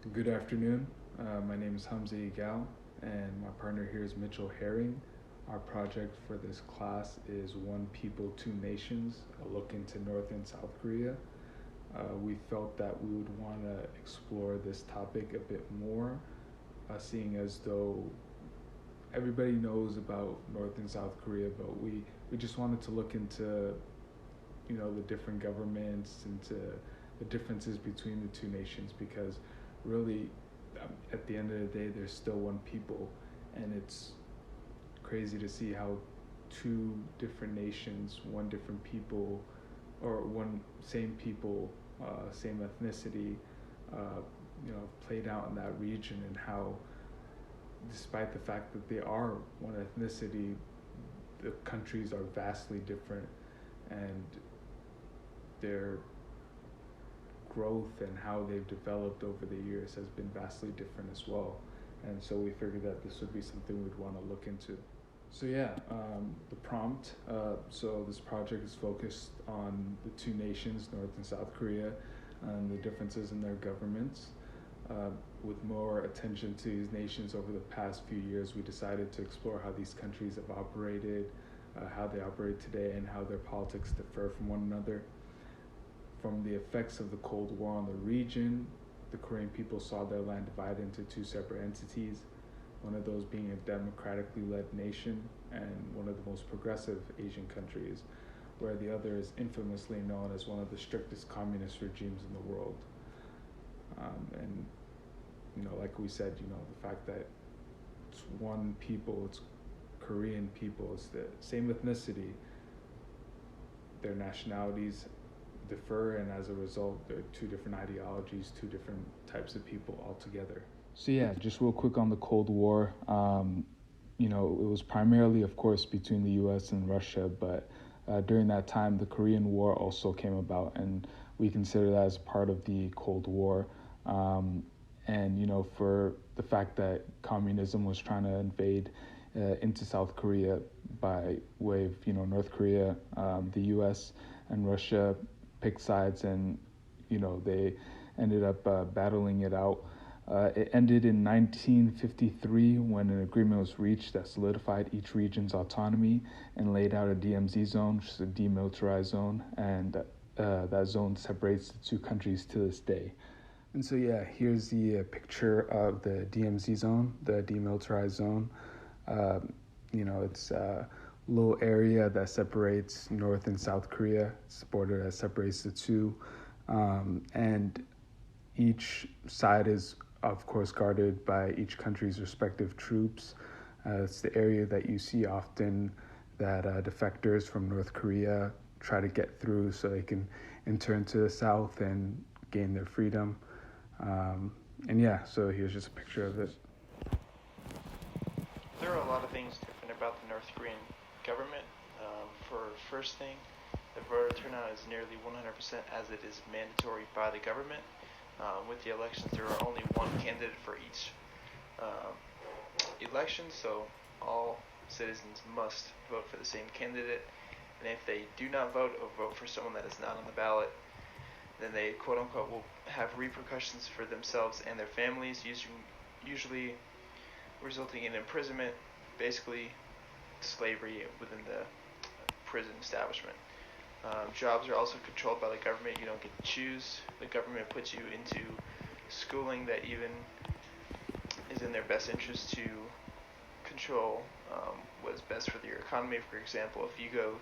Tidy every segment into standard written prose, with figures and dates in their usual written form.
Good afternoon. My name is Hamza Igal, and my partner here is Mitchell Herring. Our project for this class is One People, Two Nations, a look into North and South Korea. We felt that we would want to explore this topic a bit more, seeing as though everybody knows about North and South Korea, but we just wanted to look into, the different governments, into the differences between the two nations, because really, at the end of the day, there's still one people, and it's crazy to see how two different nations, one different people, or one same people, same ethnicity, uh, played out in that region, and how, despite the fact that they are one ethnicity, the countries are vastly different, and their growth and how they've developed over the years has been vastly different as well. And so we figured that this would be something we'd want to look into. So yeah, the prompt. So this project is focused on the two nations, North and South Korea, and the differences in their governments. With more attention to these nations over the past few years, we decided to explore how these countries have operated, how they operate today, and how their politics differ from one another. From the effects of the Cold War on the region, the Korean people saw their land divided into two separate entities, one of those being a democratically led nation and one of the most progressive Asian countries, where the other is infamously known as one of the strictest communist regimes in the world. And like we said, the fact that it's one people, it's Korean people, it's the same ethnicity, their nationalities differ, and as a result, there are two different ideologies, two different types of people altogether. So yeah, just real quick on the Cold War. It was primarily, of course, between the U.S. and Russia, but during that time, the Korean War also came about, and we consider that as part of the Cold War. And for the fact that communism was trying to invade into South Korea by way of North Korea, the U.S. and Russia picked sides, and they ended up battling it out. It ended in 1953 when an agreement was reached that solidified each region's autonomy and laid out a DMZ zone, which is a demilitarized zone, and that zone separates the two countries to this day. And so, yeah, here's the picture of the DMZ zone, the demilitarized zone. It's a little area that separates North and South Korea. It's the border that separates the two. And each side is, of course, guarded by each country's respective troops. It's the area that you see often that defectors from North Korea try to get through so they can enter into the South and gain their freedom. And yeah, so here's just a picture of it. There are a lot of things different about the North Korean government. For first thing, the voter turnout is nearly 100% as it is mandatory by the government. With the elections, there are only one candidate for each election, so all citizens must vote for the same candidate. And if they do not vote or vote for someone that is not on the ballot, then they quote unquote will have repercussions for themselves and their families, usually resulting in imprisonment, basically slavery within the prison establishment. Jobs are also controlled by the government. You don't get to choose. The government puts you into schooling that even is in their best interest to control what is best for your economy. For example, if you go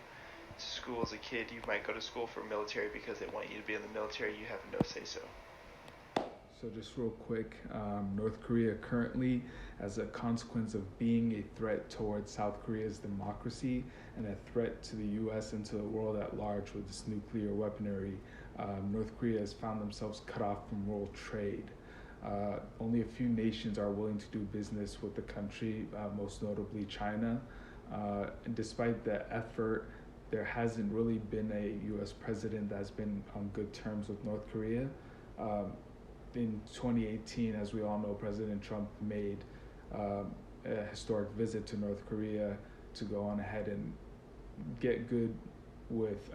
to school as a kid, you might go to school for military because they want you to be in the military. You have no say so. So just real quick, North Korea currently, as a consequence of being a threat towards South Korea's democracy and a threat to the U.S. and to the world at large with its nuclear weaponry, North Korea has found themselves cut off from world trade. Only a few nations are willing to do business with the country, most notably China. And despite the effort, there hasn't really been a U.S. president that's been on good terms with North Korea. In 2018, as we all know, President Trump made a historic visit to North Korea to go on ahead and get good with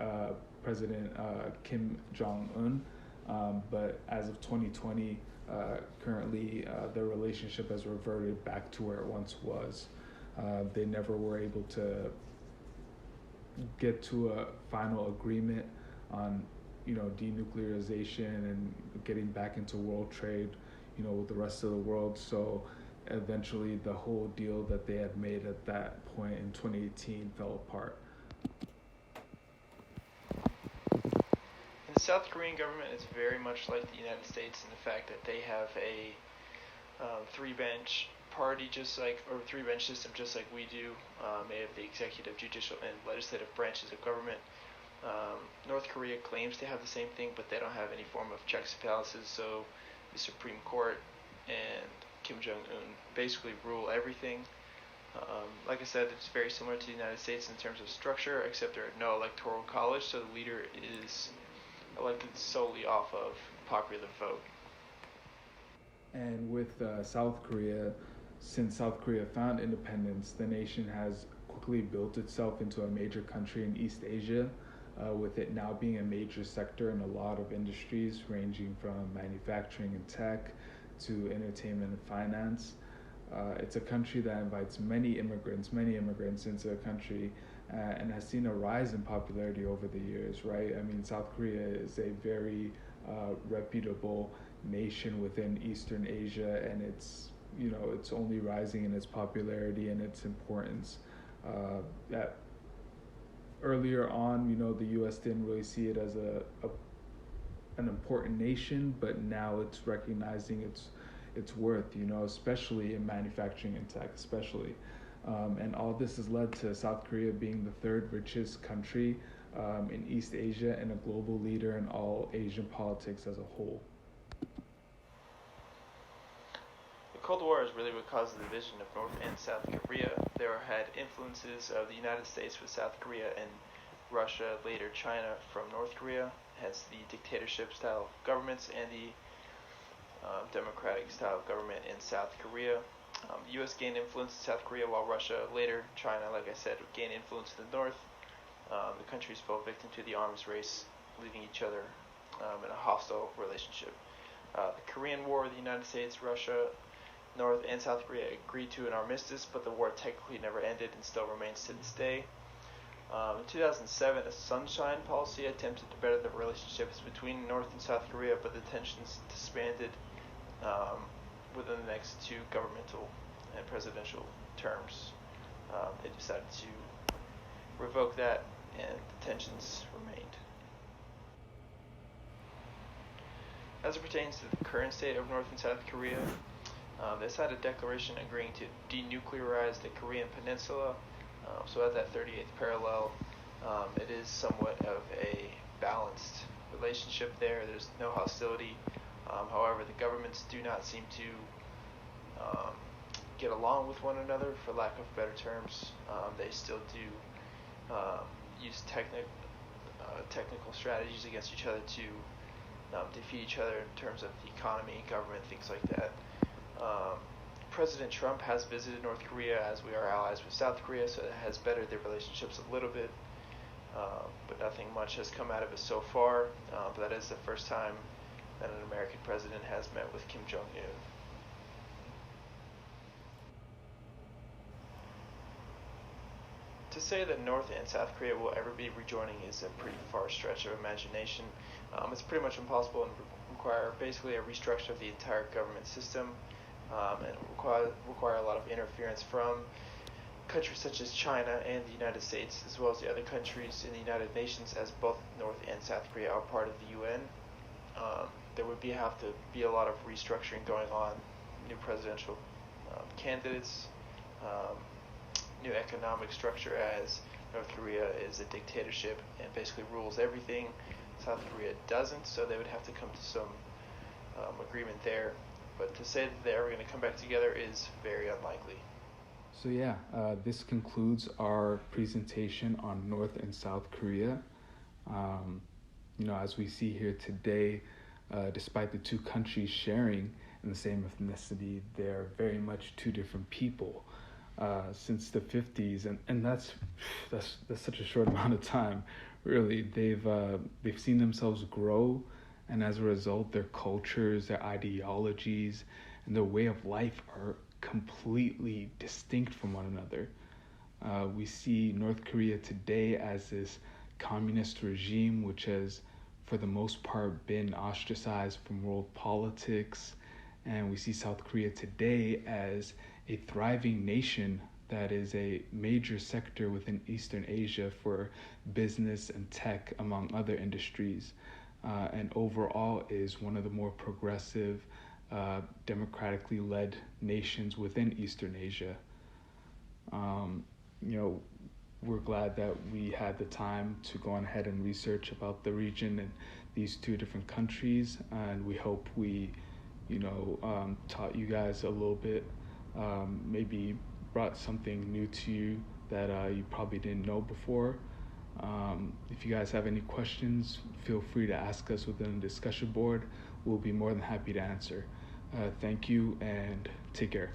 President Kim Jong Un. But as of 2020, currently their relationship has reverted back to where it once was. They never were able to get to a final agreement on, denuclearization and getting back into world trade, with the rest of the world. So eventually the whole deal that they had made at that point in 2018 fell apart. And the South Korean government is very much like the United States in the fact that they have a three-bench party, or three-bench system, just like we do, made of the executive, judicial, and legislative branches of government. North Korea claims to have the same thing, but they don't have any form of checks and balances. So the Supreme Court and Kim Jong-un basically rule everything. Like I said, it's very similar to the United States in terms of structure, except there are no electoral college, so the leader is elected solely off of popular vote. And with South Korea, since South Korea found independence, the nation has quickly built itself into a major country in East Asia, with it now being a major sector in a lot of industries ranging from manufacturing and tech to entertainment and finance. It's a country that invites many immigrants into the country, and has seen a rise in popularity over the years, right? I mean, South Korea is a very reputable nation within Eastern Asia, and it's only rising in its popularity and its importance. That earlier on, the U.S. didn't really see it as an important nation, but now it's recognizing its worth, especially in manufacturing and tech, especially. And all this has led to South Korea being the third richest country in East Asia and a global leader in all Asian politics as a whole. The Cold War is really what caused the division of North and South Korea. There had influences of the United States with South Korea and Russia, later China from North Korea, hence the dictatorship style governments and the democratic style government in South Korea. The U.S. gained influence in South Korea, while Russia, later China, like I said, gained influence in the North. The countries fell victim to the arms race, leaving each other in a hostile relationship. The Korean War, the United States, Russia, North and South Korea agreed to an armistice, but the war technically never ended and still remains to this day. In 2007, a sunshine policy attempted to better the relationships between North and South Korea, but the tensions disbanded within the next two governmental and presidential terms. They decided to revoke that, and the tensions remained. As it pertains to the current state of North and South Korea, they signed a declaration agreeing to denuclearize the Korean peninsula. So at that 38th parallel, it is somewhat of a balanced relationship there. There's no hostility. However, the governments do not seem to get along with one another, for lack of better terms. They still do use technical strategies against each other to defeat each other in terms of the economy, government, things like that. President Trump has visited North Korea, as we are allies with South Korea, so it has bettered their relationships a little bit, but nothing much has come out of it so far. But that is the first time that an American president has met with Kim Jong-un. To say that North and South Korea will ever be rejoining is a pretty far stretch of imagination. It's pretty much impossible and require basically a restructure of the entire government system, and require a lot of interference from countries such as China and the United States, as well as the other countries in the United Nations, as both North and South Korea are part of the UN. There would have to be a lot of restructuring going on, new presidential candidates, new economic structure, as North Korea is a dictatorship and basically rules everything. South Korea doesn't, so they would have to come to some agreement there. But to say that they're ever going to come back together is very unlikely. So this concludes our presentation on North and South Korea. As we see here today, despite the two countries sharing in the same ethnicity, they're very much two different people. Since the 50s, and that's such a short amount of time. Really, they've seen themselves grow and as a result, their cultures, their ideologies, and their way of life are completely distinct from one another. We see North Korea today as this communist regime, which has, for the most part, been ostracized from world politics. And we see South Korea today as a thriving nation that is a major sector within Eastern Asia for business and tech, among other industries. And overall is one of the more progressive, democratically led nations within Eastern Asia. You know, we're glad that we had the time to go on ahead and research about the region and these two different countries, and we hope we, taught you guys a little bit, maybe brought something new to you that you probably didn't know before. If you guys have any questions, feel free to ask us within the discussion board. We'll be more than happy to answer. Thank you and take care.